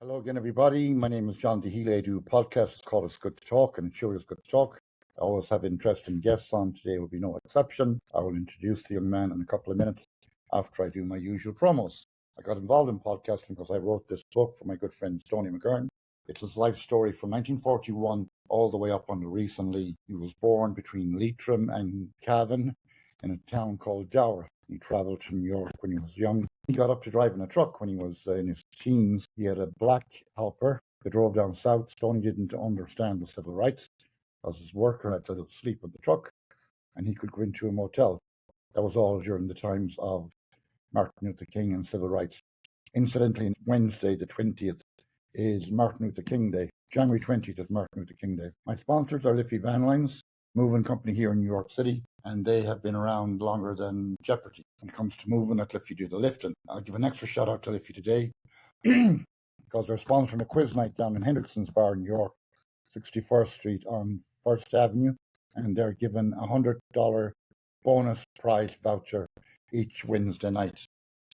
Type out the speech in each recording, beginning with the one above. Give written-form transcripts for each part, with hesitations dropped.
Hello again, everybody. My name is John Healy. I do a podcast. It's called It's Good to Talk, and it sure is good to talk. I always have interesting guests on. Today will be no exception. I will introduce the young man in a couple of minutes after I do my usual promos. I got involved in podcasting because I wrote this book for my good friend Tony McGurn. It's his life story from 1941 all the way up until recently. He was born between Leitrim and Cavan in a town called Dower. He travelled to New York when he was young. He got up to driving a truck when he was in his teens. He had a black helper that drove down south. Tony didn't understand the civil rights because his worker had to sleep in the truck and he could go into a motel. That was all during the times of Martin Luther King and civil rights. Incidentally, Wednesday the 20th is Martin Luther King Day. January 20th is Martin Luther King Day. My sponsors are Liffey Van Lines, moving company here in New York City, and they have been around longer than Jeopardy. When it comes to moving, let Liffey do the lifting. I'll give an extra shout out to Liffey today because they're sponsoring a quiz night down in Hendrickson's Bar in New York, 61st Street on First Avenue, and they're giving a $100 bonus prize voucher each Wednesday night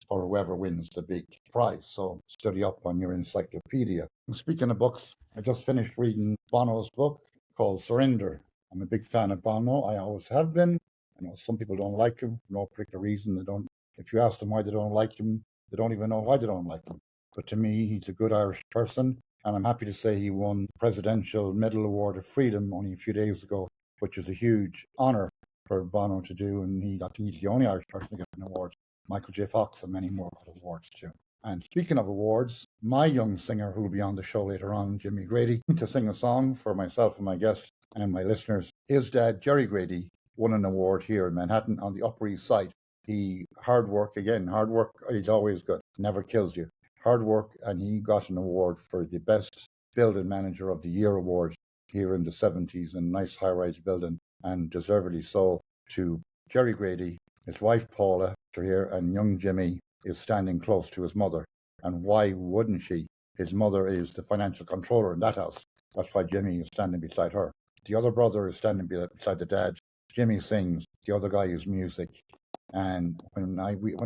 for whoever wins the big prize. So study up on your encyclopedia. And speaking of books, I just finished reading Bono's book called Surrender. I'm a big fan of Bono. I always have been. I know some people don't like him for no particular reason. They don't. If you ask them why they don't like him, they don't even know why they don't like him. But to me, he's a good Irish person, and I'm happy to say he won Presidential Medal Award of Freedom only a few days ago, which is a huge honour for Bono to do. And I think he's the only Irish person to get an award. Michael J. Fox and many more awards too. And speaking of awards, my young singer who will be on the show later on, Jimmy Grady, to sing a song for myself and my guests and my listeners. His dad, Jerry Grady, won an award here in Manhattan on the Upper East Side. Hard work is always good, never kills you. Hard work, and he got an award for the Best Building Manager of the Year award here in the 70s, in a nice high-rise building, and deservedly so to Jerry Grady. His wife Paula are here, and young Jimmy is standing close to his mother. And why wouldn't she? His mother is the financial controller in that house. That's why Jimmy is standing beside her. The other brother is standing beside the dad. Jimmy sings. The other guy is music. And when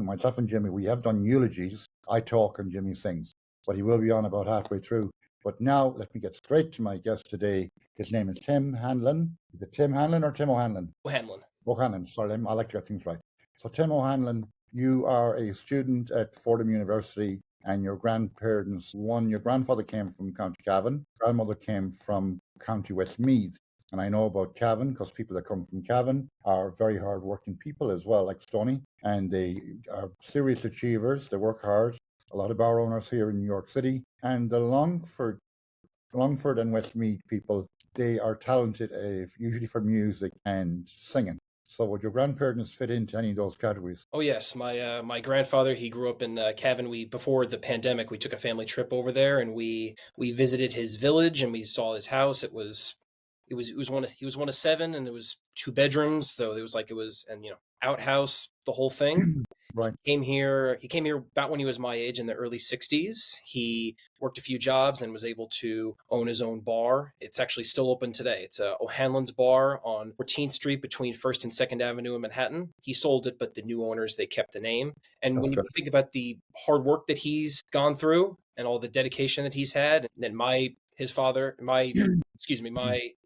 myself and Jimmy, we have done eulogies, I talk and Jimmy sings. But he will be on about halfway through. But now let me get straight to my guest today. His name is Tim Hanlon. Is it Tim Hanlon or Tim O'Hanlon? O'Hanlon. O'Hanlon, sorry, I like to get things right. So Tim O'Hanlon, you are a student at Fordham University, and your grandparents, your grandfather came from County Cavan, grandmother came from County Westmeath. And I know about Cavan because people that come from Cavan are very hard-working people as well, like Stoney, and they are serious achievers. They work hard. A lot of bar owners here in New York City, and the Longford and Westmeath people, they are talented, usually for music and singing. So would your grandparents fit into any of those categories? Oh yes, my grandfather, he grew up in Cavan. Before the pandemic, we took a family trip over there, and we visited his village and we saw his house. He was one of seven, and there was two bedrooms, so it was outhouse, the whole thing. Right. He came here about when he was my age, in the early 60s. He worked a few jobs and was able to own his own bar. It's actually still open today. It's O'Hanlon's Bar on 14th Street between 1st and 2nd Avenue in Manhattan. He sold it, but the new owners, they kept the name. And when you think about the hard work that he's gone through and all the dedication that he's had, and then my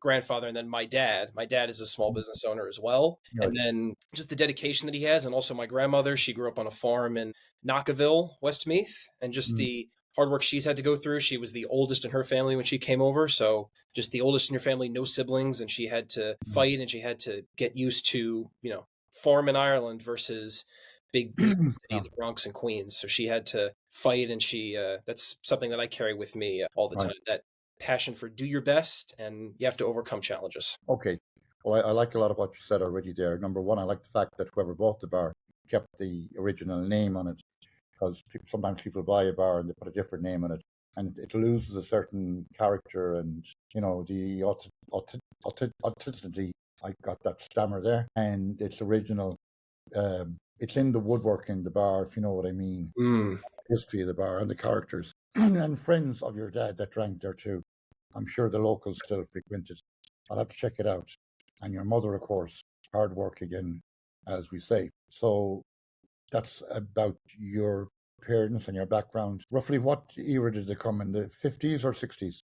grandfather, and then my dad. My dad is a small business owner as well. Right. And then just the dedication that he has. And also my grandmother, she grew up on a farm in Knockaville, Westmeath, and just the hard work she's had to go through. She was the oldest in her family when she came over. So just the oldest in your family, no siblings. And she had to fight, and she had to get used to, farm in Ireland versus big city, the Bronx and Queens. So she had to fight, and that's something that I carry with me all the time. That passion for do your best, and you have to overcome challenges. Okay. Well, I like a lot of what you said already there. Number one, I like the fact that whoever bought the bar kept the original name on it, because sometimes people buy a bar and they put a different name on it, and it loses a certain character and, the authenticity. I got that stammer there, and it's original. It's in the woodwork in the bar, if you know what I mean. History of the bar and the characters and friends of your dad that drank there too. I'm sure the locals still frequent it. I'll have to check it out. And your mother, of course, hard work again, as we say. So that's about your parents and your background, roughly what era did they come in, the 50s or 60s?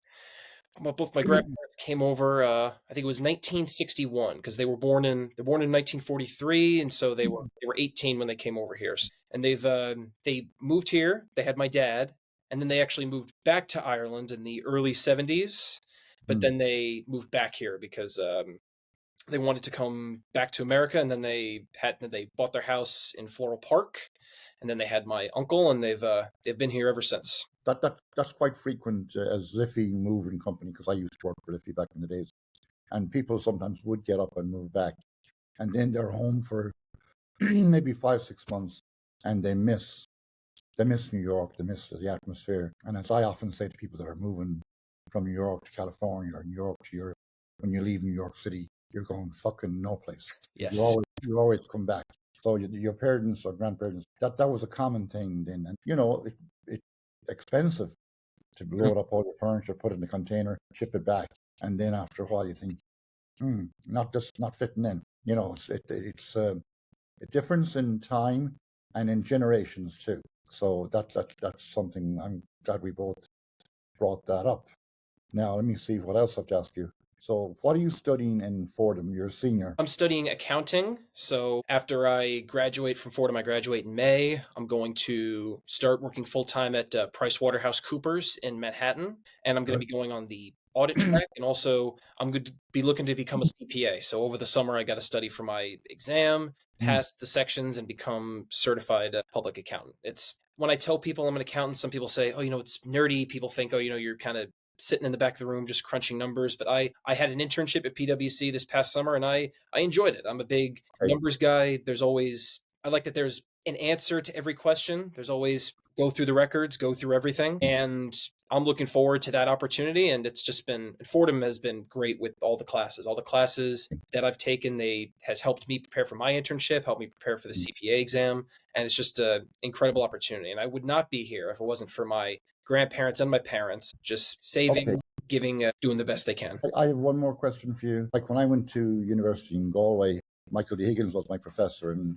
Well, both my grandparents came over. I think it was 1961 because they're born in 1943, and so they were 18 when they came over here. And they moved here. They had my dad, and then they actually moved back to Ireland in the early 70s. But then they moved back here because they wanted to come back to America, and then they bought their house in Floral Park, and then they had my uncle, and they've been here ever since. That's quite frequent as Liffey Moving Company, because I used to work for Liffey back in the days. And people sometimes would get up and move back, and then they're home for maybe 5, 6 months, and they miss New York, they miss the atmosphere. And as I often say to people that are moving from New York to California or New York to Europe, when you leave New York City, you're going fucking no place. Yes. You always come back. So your parents or grandparents, that was a common thing then. And it's expensive to load up all your furniture, put it in a container, ship it back, and then after a while you think, not fitting in. It's a difference in time and in generations too. So that's something I'm glad we both brought that up. Now let me see what else I have to ask you. So what are you studying in Fordham? You're a senior. I'm studying accounting. So after I graduate from Fordham, I graduate in May. I'm going to start working full time at PricewaterhouseCoopers in Manhattan, and I'm going to be going on the audit track. And also, I'm going to be looking to become a CPA. So over the summer, I got to study for my exam, pass the sections, and become certified public accountant. It's when I tell people I'm an accountant, some people say, "Oh, it's nerdy." People think, "Oh, you're kind of sitting in the back of the room just crunching numbers." But I had an internship at PwC this past summer, and I enjoyed it. I'm a big numbers guy. I like that there's an answer to every question. There's always go through the records, go through everything. And I'm looking forward to that opportunity. And Fordham has been great with all the classes. All the classes that I've taken, has helped me prepare for my internship, helped me prepare for the CPA exam. And it's just an incredible opportunity. And I would not be here if it wasn't for my grandparents and my parents just saving, giving, doing the best they can. I have one more question for you. Like when I went to university in Galway, Michael D. Higgins was my professor, and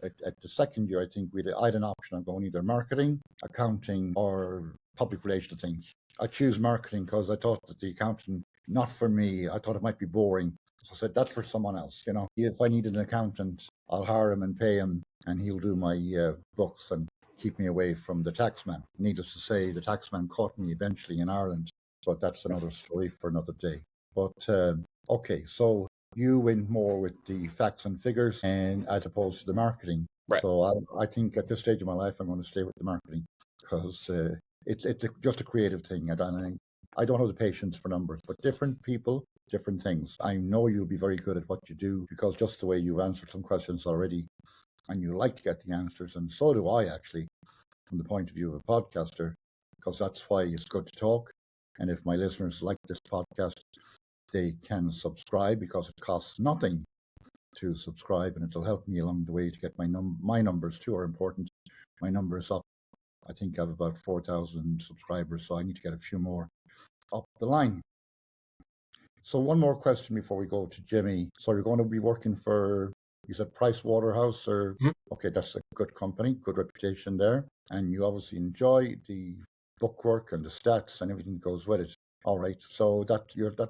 at the second year, I think I had an option of going either marketing, accounting, or public relations. I think I choose marketing because I thought that the accounting, not for me. I thought it might be boring. So I said, that's for someone else. If I needed an accountant, I'll hire him and pay him, and he'll do my books and keep me away from the taxman. Needless to say, the taxman caught me eventually in Ireland, but that's another story for another day. But okay, so you went more with the facts and figures, and as opposed to the marketing. Right. So I think at this stage of my life, I'm going to stay with the marketing because it's just a creative thing. I don't have the patience for numbers, but different people, different things. I know you'll be very good at what you do because just the way you've answered some questions already, and you like to get the answers, and so do I actually, from the point of view of a podcaster, because that's why it's good to talk. And if my listeners like this podcast, they can subscribe because it costs nothing to subscribe, and it'll help me along the way to get my numbers too are important. My numbers up. I think I have about 4,000 subscribers, so I need to get a few more up the line. So one more question before we go to Jimmy. So you're going to be working for, you said Price Waterhouse, or okay, that's a good company, good reputation there, and you obviously enjoy the bookwork and the stats and everything that goes with it. All right, so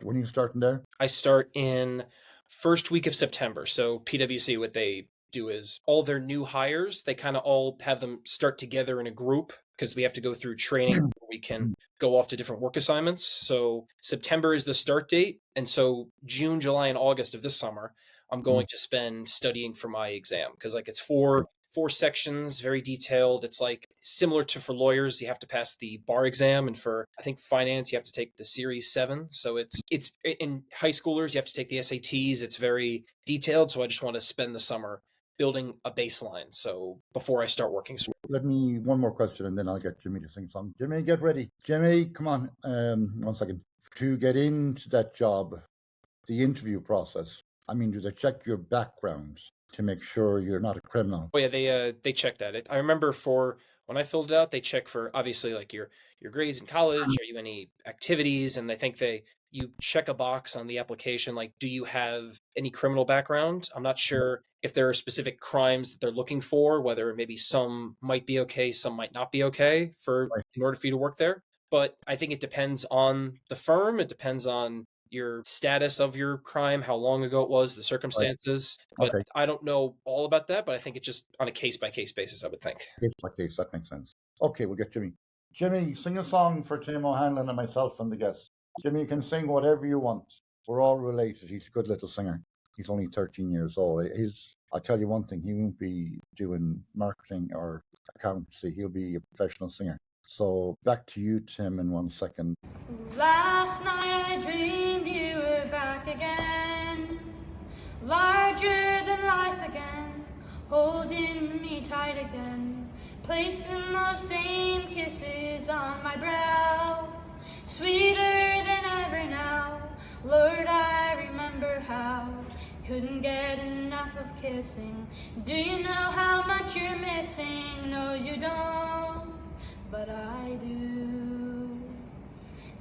when are you starting there? I start in first week of September. So PwC, what they do is all their new hires, they kind of all have them start together in a group because we have to go through training where we can go off to different work assignments. So September is the start date. And so June, July, and August of this summer, I'm going to spend studying for my exam because it's four sections, very detailed. It's like similar to for lawyers, you have to pass the bar exam, and for I think finance, you have to take the Series 7. So it's in high schoolers, you have to take the SATs. It's very detailed. So I just want to spend the summer building a baseline. So before I start working. One more question, and then I'll get Jimmy to sing something. Jimmy, get ready. Jimmy, come on. 1 second. To get into that job, the interview process, do they check your background to make sure you're not a criminal? Oh yeah, they check that. I remember for when I filled it out, they check for obviously like your grades in college, are you any activities, and I think you check a box on the application like, do you have any criminal background? I'm not sure if there are specific crimes that they're looking for, whether maybe some might be okay, some might not be okay for Right. in order for you to work there. But I think it depends on the firm. It depends on your status of your crime, how long ago it was, the Right. circumstances. But Okay. I don't know all about that, but I think it's just on a case by case basis, I would think. Case by case. That makes sense. Okay, we'll get Jimmy. Jimmy, sing a song for Tim O'Hanlon and myself and the guests. Jimmy, you can sing whatever you want. We're all related. He's a good little singer. He's only 13 years old. I'll tell you one thing, he won't be doing marketing or accountancy. He'll be a professional singer. So back to you, Tim, in 1 second. Last night I dreamed you were back again, larger than life again, holding me tight again, placing those same kisses on my brow, sweeter than ever now. Lord, I remember how couldn't get enough of kissing. Do you know how much you're missing? No, you don't, but I do.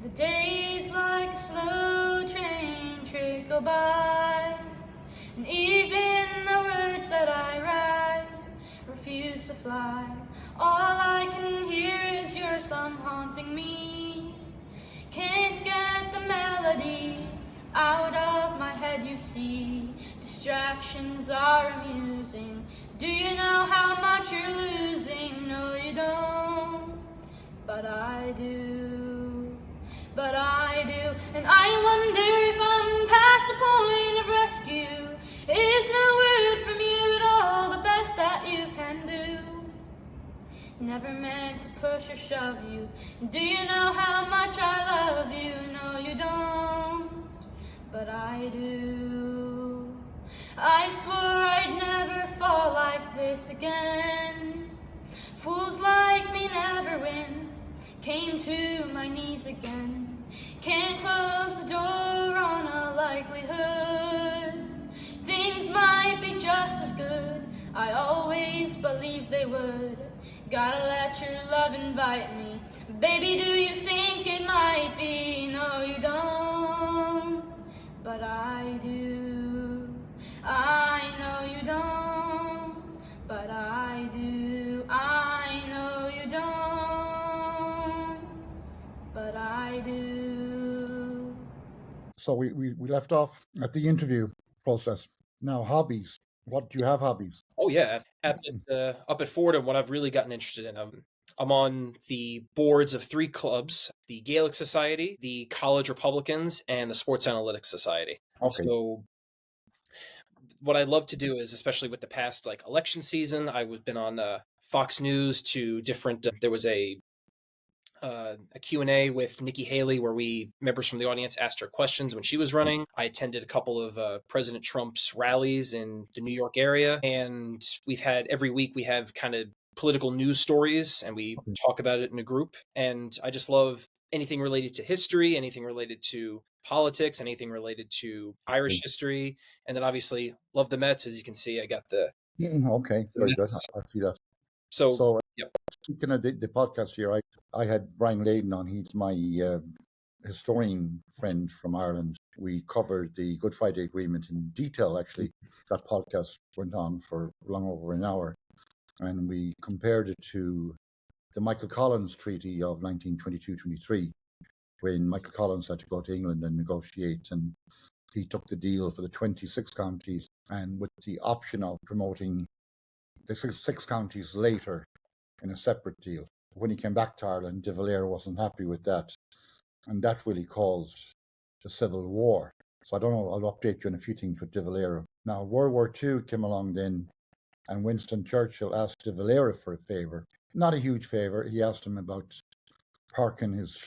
The days like a slow train trickle by, and even the words that I write refuse to fly. All I can hear is your song haunting me. Can't get the melody out of my head, you see. Distractions are amusing. Do you know how much you're losing? No, you don't, but I do. But I do, and I wonder if I'm past the point of rescue. Is no word from you at all the best that you can do? Never meant to push or shove you. Do you know how much I love you? No, you don't, but I do. I swore I'd never fall like this again. Fools like me never win. Came to my knees again. Can't close the door on a likelihood. Things might be just as good. I always believed they would. Gotta let your love invite me. Baby, do you think it might be? No, you don't, but I do. I know you don't, but I do. I know you don't, but I do. So we left off at the interview process. Now, hobbies. What do you have hobbies? Oh yeah, up at Fordham, what I've really gotten interested in, I'm on the boards of 3 clubs: the Gaelic Society, the College Republicans, and the Sports Analytics Society. Okay. So what I love to do is, especially with the past like election season, I've been on Fox News to different. There was a Q&A with Nikki Haley where members from the audience asked her questions when she was running. I attended a couple of President Trump's rallies in the New York area, and every week we have kind of political news stories, and we talk about it in a group. And I just love anything related to history, anything related to politics, anything related to Irish history, and then obviously love the Mets. As you can see, I got the okay, very good. I see that. So yep. Speaking of the podcast here, I had Brian Layden on. He's my historian friend from Ireland. We covered the Good Friday Agreement in detail, actually. That podcast went on for long over an hour. And we compared it to the Michael Collins Treaty of 1922-23, when Michael Collins had to go to England and negotiate. And he took the deal for the 26 counties, and with the option of promoting the six counties later in a separate deal. When he came back to Ireland, De Valera wasn't happy with that, and that really caused the Civil War. So I don't know, I'll update you on a few things with De Valera. Now, World War II came along then, and Winston Churchill asked De Valera for a favour. Not a huge favour. He asked him about parking his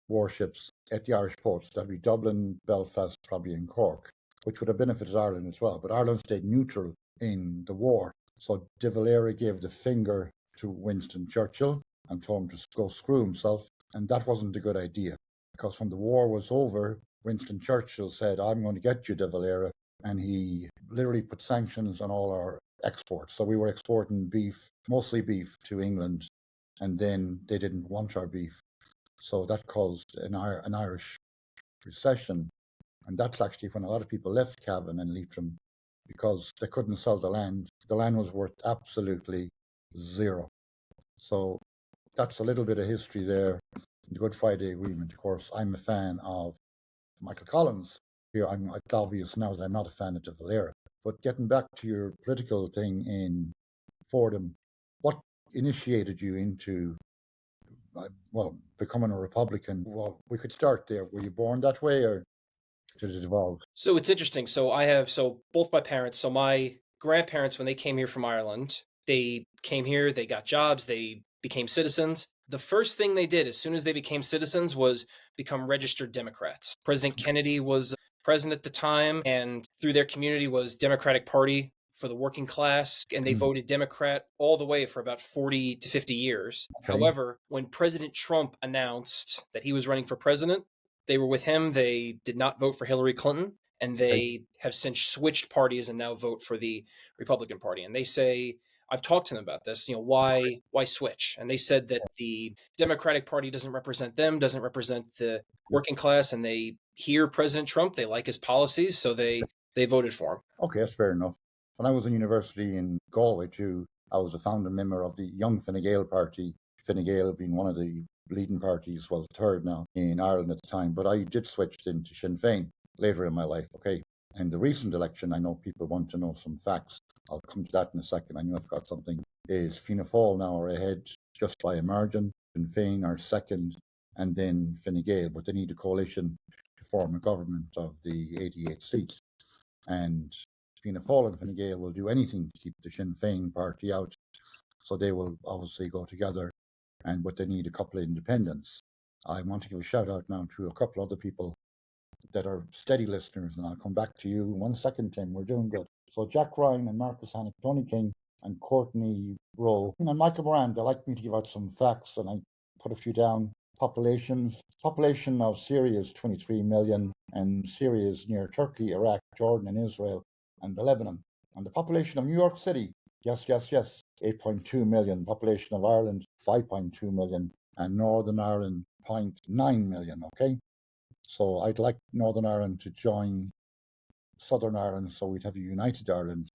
warships, at the Irish ports. That'd be Dublin, Belfast, probably in Cork, which would have benefited Ireland as well. But Ireland stayed neutral in the war. So De Valera gave the finger to Winston Churchill and told him to go screw himself. And that wasn't a good idea, because when the war was over, Winston Churchill said, I'm going to get you, De Valera. And he literally put sanctions on all our exports. So we were exporting beef, mostly beef, to England and then they didn't want our beef. So that caused an Irish recession. And that's actually when a lot of people left Cavan and Leitrim because they couldn't sell the land. The land was worth absolutely zero. So that's a little bit of history there. The Good Friday Agreement, of course, I'm a fan of Michael Collins. Here, it's obvious now that I'm not a fan of De Valera. But getting back to your political thing in Fordham, what initiated you into, becoming a Republican? Well, we could start there. Were you born that way, or did it evolve? So it's interesting. So both my parents, so my grandparents, when they came here from Ireland, they came here, they got jobs, they became citizens. The first thing they did as soon as they became citizens was become registered Democrats. President Kennedy was president at the time, and through their community was Democratic Party for the working class, and they voted Democrat all the way for about 40 to 50 years. Okay. However, when President Trump announced that he was running for president, they were with him. They did not vote for Hillary Clinton, and they have since switched parties and now vote for the Republican Party. And they say, I've talked to them about this, why switch? And they said that the Democratic Party doesn't represent them, doesn't represent the working class, and they hear President Trump, they like his policies, so they voted for him. Okay, that's fair enough. When I was in university in Galway too, I was a founding member of the Young Fine Gael party, Fine Gael being one of the leading parties, well, third now in Ireland at the time, but I did switch into Sinn Féin later in my life, okay? And the recent election, I know people want to know some facts. I'll come to that in a second. I know I've got something. Is Fianna Fáil now are ahead just by a margin. Sinn Féin are second, and then Fine Gael, but they need a coalition to form a government of the 88 seats. And Fianna Fáil and Fine Gael will do anything to keep the Sinn Féin party out. So they will obviously go together, but they need a couple of independents. I want to give a shout out now to a couple other people that are steady listeners, and I'll come back to you in 1 second, Tim. We're doing good. So Jack Ryan and Marcus Hannock, Tony King and Courtney Rowe and Michael Moran, they like me to give out some facts, and I put a few down. Population of Syria is 23 million, and Syria is near Turkey, Iraq, Jordan and Israel and Lebanon. And the population of New York City, yes, 8.2 million. Population of Ireland, 5.2 million, and Northern Ireland, 0.9 million, okay? So I'd like Northern Ireland to join Southern Ireland so we'd have a united Ireland.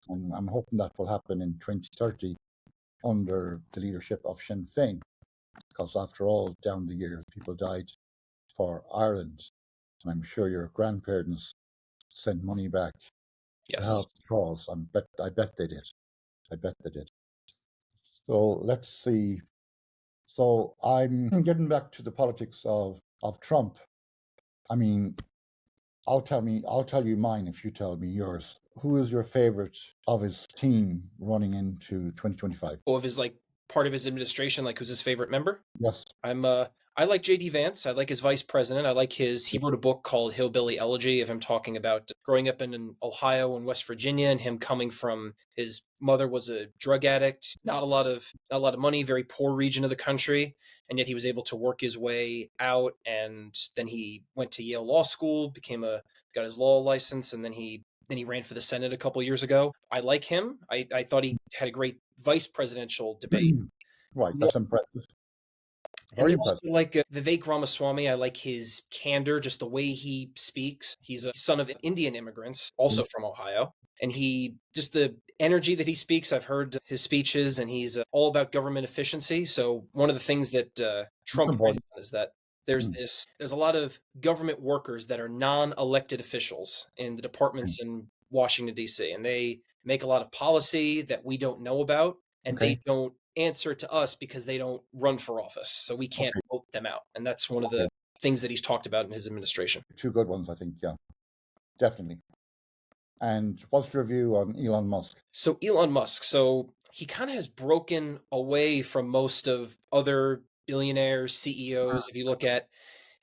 And I'm hoping that will happen in 2030 under the leadership of Sinn Féin. Because after all, down the years, people died for Ireland. And I'm sure your grandparents sent money back to help the cause. I bet they did. So let's see. So I'm getting back to the politics of Trump. I mean, I'll tell you mine if you tell me yours. Who is your favorite of his team running into 2025? Of his part of his administration, who's his favorite member? Yes. I like J.D. Vance. I like his vice president. He wrote a book called Hillbilly Elegy of him talking about growing up in Ohio and West Virginia, and him coming from, his mother was a drug addict, not a lot of money, very poor region of the country, and yet he was able to work his way out, and then he went to Yale Law School, got his law license, and then he ran for the Senate a couple years ago. I like him. I thought he had a great vice presidential debate. Right, that's impressive. Very impressive. Like Vivek Ramaswamy, I like his candor, just the way he speaks. He's a son of Indian immigrants, also from Ohio. And just the energy that he speaks, I've heard his speeches, and he's all about government efficiency. So one of the things that Trump pointed out is that there's a lot of government workers that are non-elected officials in the departments in Washington, D.C., and they make a lot of policy that we don't know about, and they don't answer to us because they don't run for office. So we can't vote them out. And that's one of the things that he's talked about in his administration. Two good ones, I think. Yeah, definitely. And what's your view on Elon Musk? So Elon Musk, he kind of has broken away from most of other billionaires, CEOs. If you look at,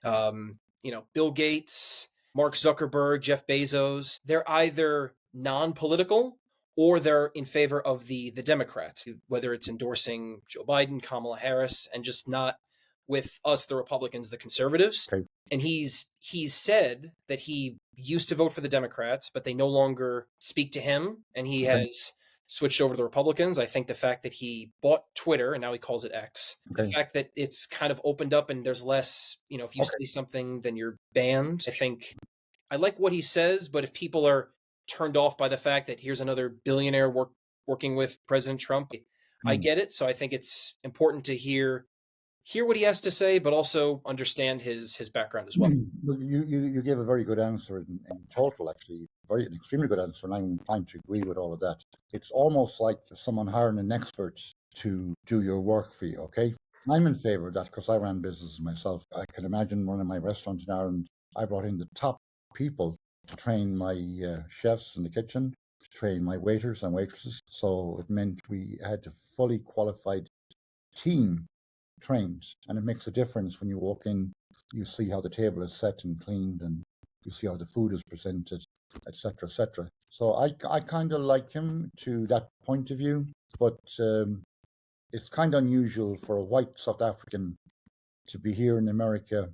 Bill Gates, Mark Zuckerberg, Jeff Bezos, they're either non-political or they're in favor of the Democrats, whether it's endorsing Joe Biden, Kamala Harris, and just not with us, the Republicans, the conservatives. Okay. And he's said that he used to vote for the Democrats, but they no longer speak to him. And he has switched over to the Republicans. I think the fact that he bought Twitter and now he calls it X, the fact that it's kind of opened up and there's less, if you say something, then you're banned. I think I like what he says, but if people are turned off by the fact that here's another billionaire working with President Trump, I get it. So I think it's important to hear what he has to say, but also understand his background as well. You gave a very good answer in total, actually, an extremely good answer, and I'm inclined to agree with all of that. It's almost like someone hiring an expert to do your work for you, okay? I'm in favor of that because I ran businesses myself. I can imagine running my restaurant in Ireland. I brought in the top people to train my chefs in the kitchen, to train my waiters and waitresses. So it meant we had a fully qualified team trained, and it makes a difference when you walk in. You see how the table is set and cleaned, and you see how the food is presented, etc., etc. So I kind of like him to that point of view, but it's kind of unusual for a white South African to be here in America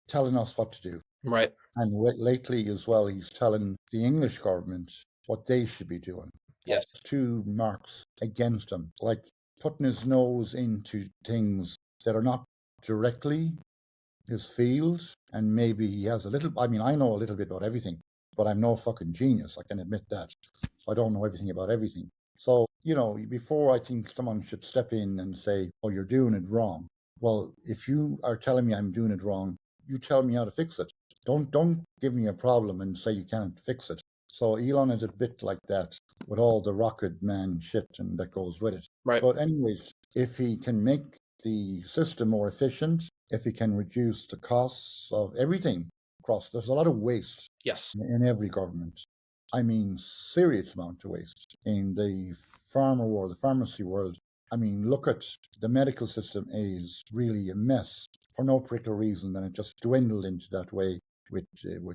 telling us what to do. Right. And lately as well, he's telling the English government what they should be doing. Yes. Two marks against him, like putting his nose into things that are not directly his field, and maybe he has I know a little bit about everything, but I'm no fucking genius, I can admit that. So I don't know everything about everything. So, before I think someone should step in and say, oh, you're doing it wrong. Well, if you are telling me I'm doing it wrong, you tell me how to fix it. Don't give me a problem and say you can't fix it. So Elon is a bit like that with all the rocket man shit and that goes with it. Right. But anyways, if he can make the system more efficient, if he can reduce the costs of everything across, there's a lot of waste. Yes. In every government. I mean, serious amount of waste. In the pharma world, the pharmacy world, I mean, look at the medical system is really a mess for no particular reason, and it just dwindled into that way with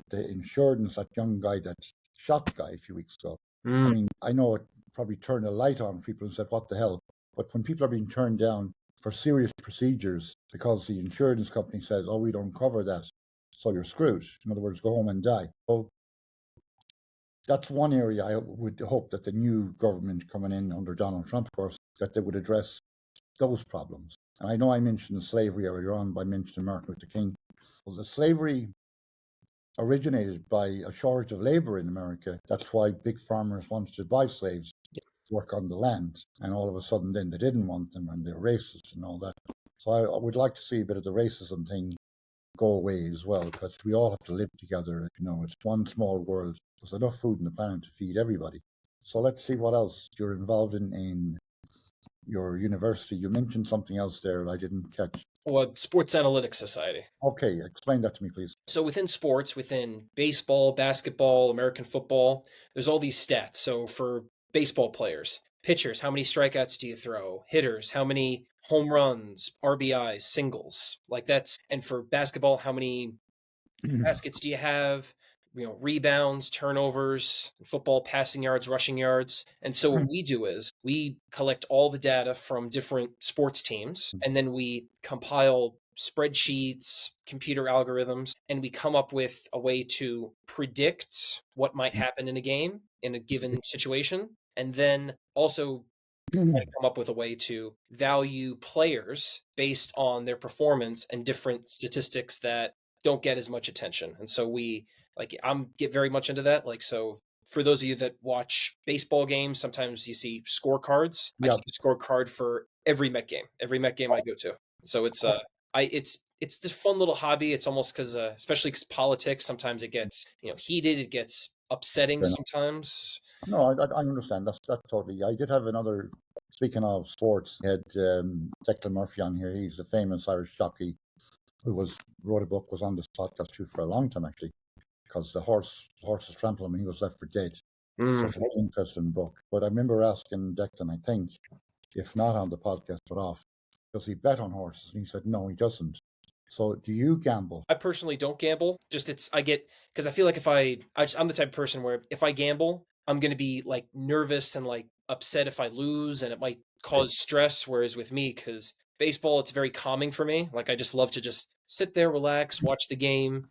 the insurance, that young guy, that shot guy a few weeks ago. I mean, I know it probably turned a light on people and said, what the hell? But when people are being turned down for serious procedures because the insurance company says, oh, we don't cover that, so you're screwed. In other words, go home and die. So that's one area I would hope that the new government coming in under Donald Trump, of course, that they would address those problems. And I know I mentioned slavery earlier on by mentioning Martin Luther King. Well, the slavery originated by a shortage of labor in America. That's why big farmers wanted to buy slaves to work on the land. And all of a sudden then they didn't want them and they're racist and all that. So I would like to see a bit of the racism thing go away as well, because we all have to live together. It's one small world. There's enough food on the planet to feed everybody. So let's see what else you're involved in your university. You mentioned something else there that I didn't catch. Well, Sports Analytics Society. Okay, explain that to me, please. So within sports, within baseball, basketball, American football, there's all these stats. So for baseball players, pitchers, how many strikeouts do you throw? Hitters, how many home runs, RBIs, singles? And for basketball, how many baskets do you have? Rebounds, turnovers, football, passing yards, rushing yards. And so what we do is we collect all the data from different sports teams, and then we compile spreadsheets, computer algorithms, and we come up with a way to predict what might happen in a game in a given situation. And then also come up with a way to value players based on their performance and different statistics that don't get as much attention. And so I'm get very much into that. So for those of you that watch baseball games, sometimes you see scorecards. I keep a scorecard for every Met game I go to. So it's it's this fun little hobby. It's almost because especially because politics, sometimes it gets heated, it gets upsetting sometimes. No, I understand. That's totally. I did have another. Speaking of sports, I had Declan Murphy on here. He's a famous Irish jockey who wrote a book, was on this podcast too for a long time actually, because the horses trampled him and he was left for dead. So it's a very interesting book. But I remember asking Declan, I think, if not on the podcast but off, does he bet on horses? And he said no, he doesn't. So do you gamble? I personally don't gamble. Because I feel like I'm the type of person where if I gamble, I'm going to be nervous and upset if I lose, and it might cause stress. Whereas with me, because baseball, it's very calming for me. I just love to just sit there, relax, watch the game.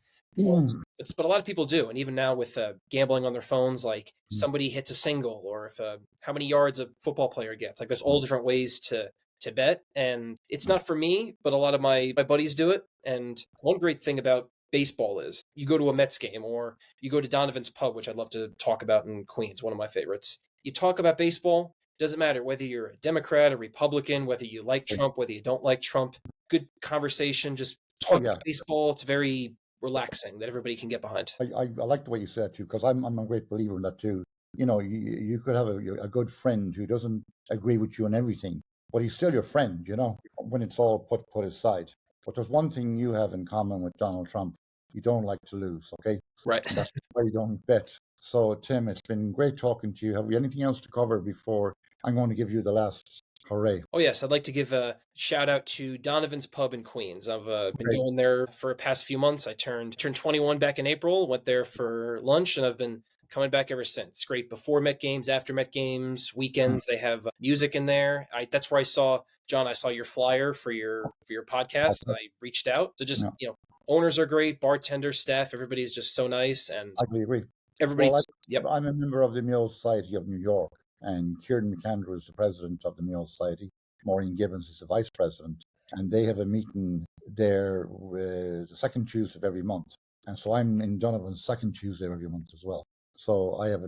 But a lot of people do, and even now with gambling on their phones, like somebody hits a single, or if how many yards a football player gets. Like there's all different ways to bet, and it's not for me, but a lot of my buddies do it. And one great thing about baseball is you go to a Mets game, or you go to Donovan's Pub, which I'd love to talk about in Queens, one of my favorites. You talk about baseball. Doesn't matter whether you're a Democrat, a Republican, whether you like Trump, whether you don't like Trump. Good conversation. Just talk about baseball. It's very relaxing that everybody can get behind. I like the way you said it too, because I'm a great believer in that too. You could have a good friend who doesn't agree with you on everything, but he's still your friend, when it's all put aside. But there's one thing you have in common with Donald Trump. You don't like to lose, okay? Right. That's why you don't bet. So, Tim, it's been great talking to you. Have we anything else to cover before I'm going to give you the last hooray? Oh, yes. I'd like to give a shout out to Donovan's Pub in Queens. I've been going there for the past few months. I turned 21 back in April, went there for lunch, and I've been coming back ever since. It's great before Met games, after Met games, weekends. They have music in there. That's where I saw your flyer for your podcast, and I reached out. So just, owners are great, bartenders, staff, everybody's just so nice. And I agree. Everybody. Well, I'm a member of the Mayo Society of New York, and Kieran McAndrew is the president of the Mayo Society. Maureen Gibbons is the vice president, and they have a meeting there the second Tuesday of every month. And so I'm in Donovan's second Tuesday of every month as well. So I have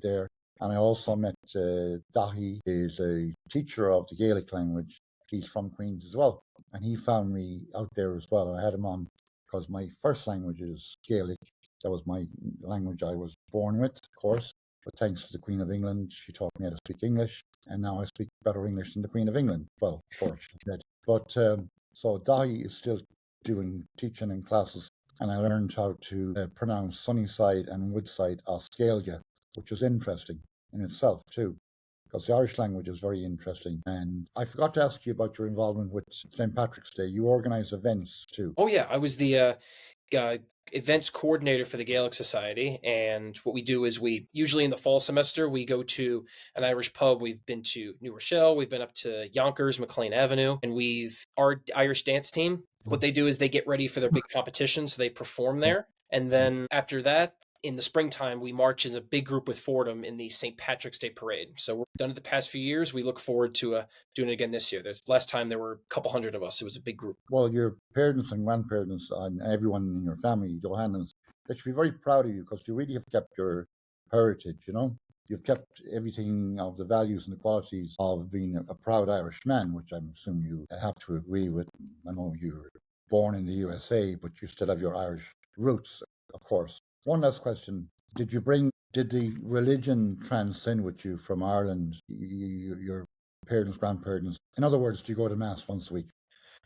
there. And I also met Dahi, is a teacher of the Gaelic language. He's from Queens as well. And he found me out there as well. And I had him on because my first language is Gaelic. That was my language I was born with, of course. But thanks to the Queen of England, she taught me how to speak English. And now I speak better English than the Queen of England. Well, of course, she did. But so Dahi is still doing teaching in classes. And I learned how to pronounce Sunnyside and Woodside Oscalia, which is interesting in itself too, because the Irish language is very interesting. And I forgot to ask you about your involvement with St. Patrick's Day. You organise events too. Oh yeah, I was the events coordinator for the Gaelic Society, and what we do is we usually in the fall semester we go to an Irish pub. We've been to New Rochelle, we've been up to Yonkers, McLean Avenue, and our Irish dance team. What they do is they get ready for their big competition, so they perform there, and then after that, in the springtime, we march as a big group with Fordham in the St. Patrick's Day Parade. So we've done it the past few years. We look forward to doing it again this year. Last time there were a couple hundred of us. It was a big group. Well, your parents and grandparents and everyone in your family, Johannans, they should be very proud of you because you really have kept your heritage, You've kept everything of the values and the qualities of being a proud Irish man, which I'm assuming you have to agree with. I know you were born in the USA, but you still have your Irish roots, of course. One last question. Did the religion transcend with you from Ireland, your parents, grandparents? In other words, do you go to Mass once a week?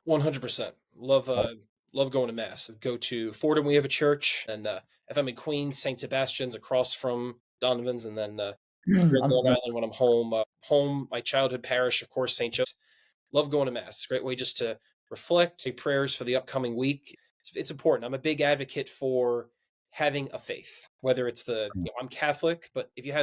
100%. Love going to Mass. Go to Fordham, we have a church, and if I'm in Queens, St. Sebastian's across from Donovan's, and then Long Island when I'm home, my childhood parish, of course, St. Joseph's. Love going to Mass. Great way just to reflect, say prayers for the upcoming week. It's important. I'm a big advocate for having a faith, whether it's I'm Catholic, but if you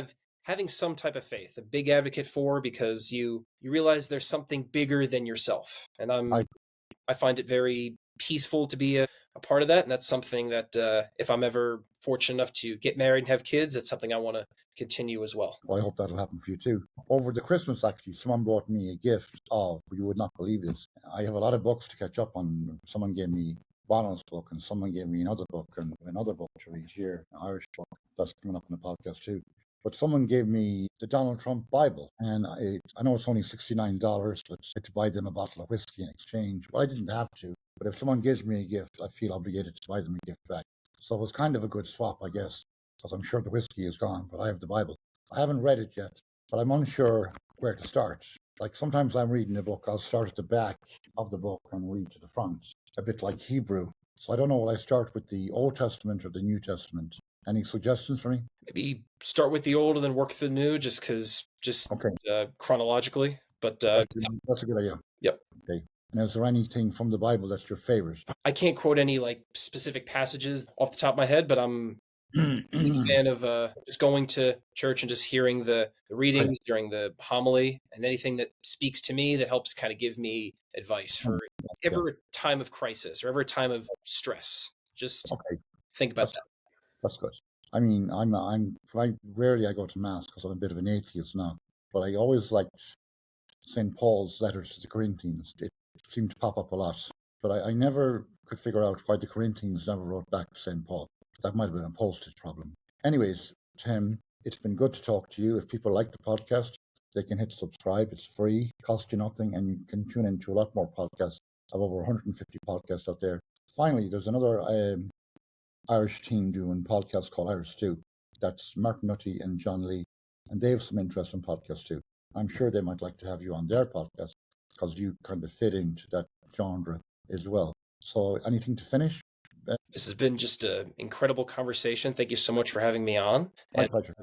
having some type of faith, a big advocate for, because you realize there's something bigger than yourself. And I find it very peaceful to be a part of that. And that's something that if I'm ever fortunate enough to get married and have kids, it's something I want to continue as well. Well, I hope that'll happen for you too. Over the Christmas, actually, someone brought me a gift of, you would not believe this. I have a lot of books to catch up on. Someone gave me Bonald's book, and someone gave me another book and another book to read here, an Irish book that's coming up in the podcast too. But someone gave me the Donald Trump Bible, and I know it's only $69, but I had to buy them a bottle of whiskey in exchange. Well, I didn't have to, but if someone gives me a gift, I feel obligated to buy them a gift back. So it was kind of a good swap, I guess, because I'm sure the whiskey is gone, but I have the Bible. I haven't read it yet, but I'm unsure where to start. Like sometimes I'm reading a book, I'll start at the back of the book and read to the front, a bit like Hebrew. So I don't know, will I start with the Old Testament or the New Testament? Any suggestions for me? Maybe start with the old and then work through the new, just chronologically. But that's a good idea. Yep. Okay. And is there anything from the Bible that's your favorite? I can't quote any specific passages off the top of my head, but I'm a big fan of just going to church and just hearing the readings during the homily, and anything that speaks to me that helps kind of give me advice for every time of crisis or every time of stress. Just think about that. That's good. I mean, rarely I go to mass because I'm a bit of an atheist now, but I always liked St. Paul's letters to the Corinthians. It seemed to pop up a lot, but I never could figure out why the Corinthians never wrote back to St. Paul. That might have been a postage problem. Anyways, Tim, it's been good to talk to you. If people like the podcast, they can hit subscribe. It's free, cost you nothing, and you can tune into a lot more podcasts. I have over 150 podcasts out there. Finally, there's another Irish team doing podcasts called Irish Stew. That's Martin Nutty and John Lee, and they have some interest in podcasts too. I'm sure they might like to have you on their podcast because you kind of fit into that genre as well. So, anything to finish? This has been just an incredible conversation. Thank you so much for having me on. My And pleasure.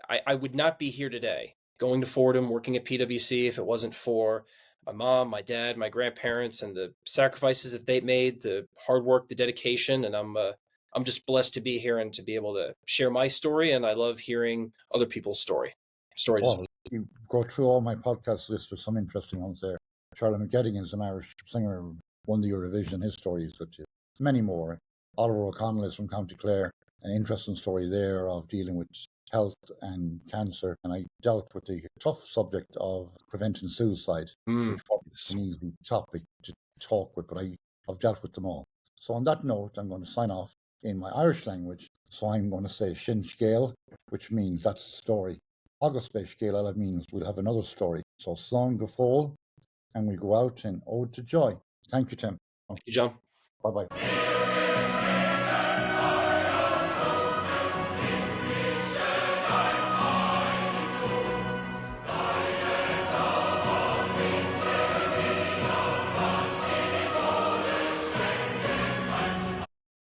I would not be here today going to Fordham, working at PwC, if it wasn't for my mom, my dad, my grandparents, and the sacrifices that they made, the hard work, the dedication. And I'm just blessed to be here and to be able to share my story. And I love hearing other people's stories. Well, you go through all my podcast lists. There's some interesting ones there. Charlie McGettigan is an Irish singer, won the Eurovision. His story is good too. Many more. Oliver O'Connell is from County Clare. An interesting story there of dealing with health and cancer. And I dealt with the tough subject of preventing suicide, which was an easy topic to talk with, but I've dealt with them all. So on that note, I'm going to sign off in my Irish language. So I'm going to say Shin Scale, which means that's the story. August Bay Scale, that means we'll have another story. So Slán go fóill, and we go out in Ode to Joy. Thank you, Tim. Thank you, John. Bye-bye.